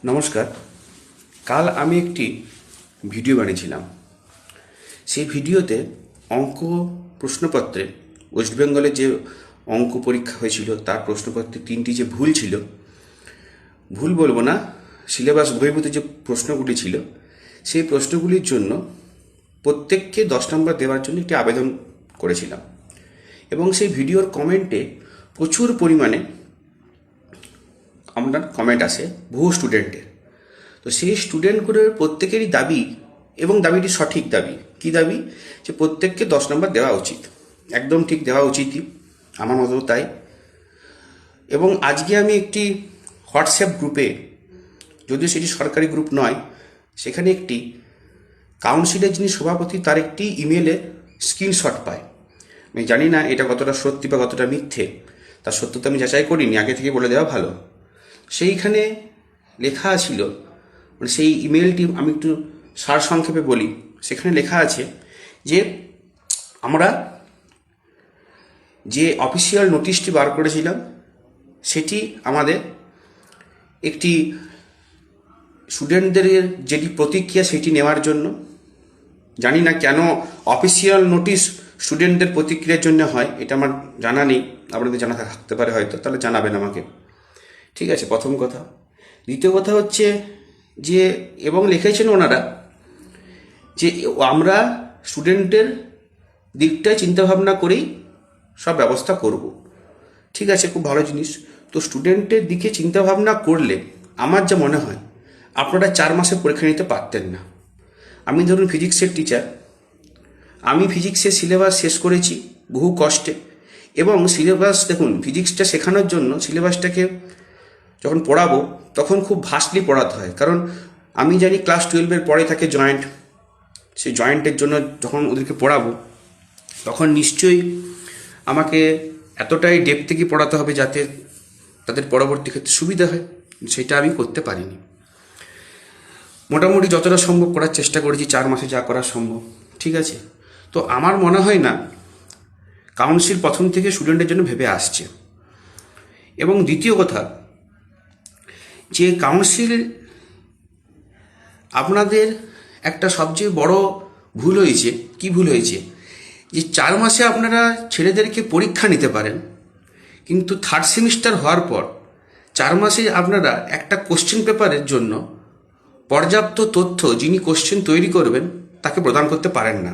নমস্কার। কাল আমি একটি ভিডিও বানিয়েছিলাম। সেই ভিডিওতে অঙ্ক প্রশ্নপত্রে ওয়েস্ট বেঙ্গলে যে অঙ্ক পরীক্ষা হয়েছিল তার প্রশ্নপত্রে 3টি যে ভুল ছিল, ভুল বলবো না, সিলেবাস বহির্ভূত যে প্রশ্নগুলি ছিল সেই প্রশ্নগুলির জন্য প্রত্যেককে 10 নম্বর দেওয়ার জন্য একটি আবেদন করেছিলাম। এবং সেই ভিডিওর কমেন্টে প্রচুর পরিমাণে আপনার কমেন্ট আসে বহু স্টুডেন্টের। তো সেই স্টুডেন্টগুলোর প্রত্যেকেরই দাবি, এবং দাবিটি সঠিক দাবি, কি দাবি, যে প্রত্যেককে 10 নম্বর দেওয়া উচিত, একদম ঠিক দেওয়া উচিতই, আমার মতেও তাই। এবং আজকে আমি একটি হোয়াটসঅ্যাপ গ্রুপে, যদিও সেটি সরকারি গ্রুপ নয়, সেখানে একটি কাউন্সিলের যিনি সভাপতি তার একটি ইমেলে স্ক্রিনশট পাই। আমি জানি না এটা কতটা সত্যি বা কতটা মিথ্যে, তার সত্যতা আমি যাচাই করিনি, আগে থেকে বলে দেওয়া ভালো। সেইখানে লেখা ছিল, মানে সেই ইমেলটি আমি একটু সারসংক্ষেপে বলি। সেখানে লেখা আছে যে আমরা যে অফিসিয়াল নোটিশটি বার করেছিলাম সেটি আমাদের একটি স্টুডেন্টদের যেটি প্রতিক্রিয়া সেটি নেওয়ার জন্য। জানি না কেন অফিসিয়াল নোটিশ স্টুডেন্টদের প্রতিক্রিয়ার জন্য হয়, এটা আমার জানা নেই, আপনাদের জানা থাকতে পারে হয়তো, তাহলে জানাবেন আমাকে। ঠিক আছে, প্রথম কথা। দ্বিতীয় কথা হচ্ছে যে, এবং লিখেছেন ওনারা যে আমরা স্টুডেন্টের দিকটায় চিন্তাভাবনা করেই সব ব্যবস্থা করব। ঠিক আছে, খুব ভালো জিনিস। তো স্টুডেন্টের দিকে চিন্তাভাবনা করলে আমার যা মনে হয় আপনারা 4 মাসে পরীক্ষা নিতে পারতেন না। আমি ধরুন ফিজিক্সের টিচার, আমি ফিজিক্সের সিলেবাস শেষ করেছি বহু কষ্টে। এবং সিলেবাস দেখুন, ফিজিক্সটা শেখানোর জন্য সিলেবাসটাকে যখন পড়াবো তখন খুব ভাস্টলি পড়াতে হয়, কারণ আমি জানি ক্লাস 12-এর পরে থাকে জয়েন্ট। সেই জয়েন্টের জন্য যখন ওদেরকে পড়াবো তখন নিশ্চয়ই আমাকে এতটাই ডেপথ থেকে পড়াতে হবে যাতে তাদের পরবর্তী ক্ষেত্রে সুবিধা হয়। সেটা আমি করতে পারিনি। মোটামুটি যতটা সম্ভব করার চেষ্টা করেছি, 4 মাসে যা করা সম্ভব। ঠিক আছে, তো আমার মনে হয় না কাউন্সিল প্রথম থেকে স্টুডেন্টের জন্য ভেবে আসছে। এবং দ্বিতীয় কথা, যে কাউন্সিল আপনাদের একটা সবচেয়ে বড় ভুল হয়েছে। কি ভুল হয়েছে? যে 4 মাসে আপনারা ছেলেদেরকে পরীক্ষা নিতে পারেন, কিন্তু 3rd সেমিস্টার হওয়ার পর 4 মাসে আপনারা একটা কোশ্চেন পেপারের জন্য পর্যাপ্ত তথ্য যিনি কোশ্চেন তৈরি করবেন তাকে প্রদান করতে পারেন না।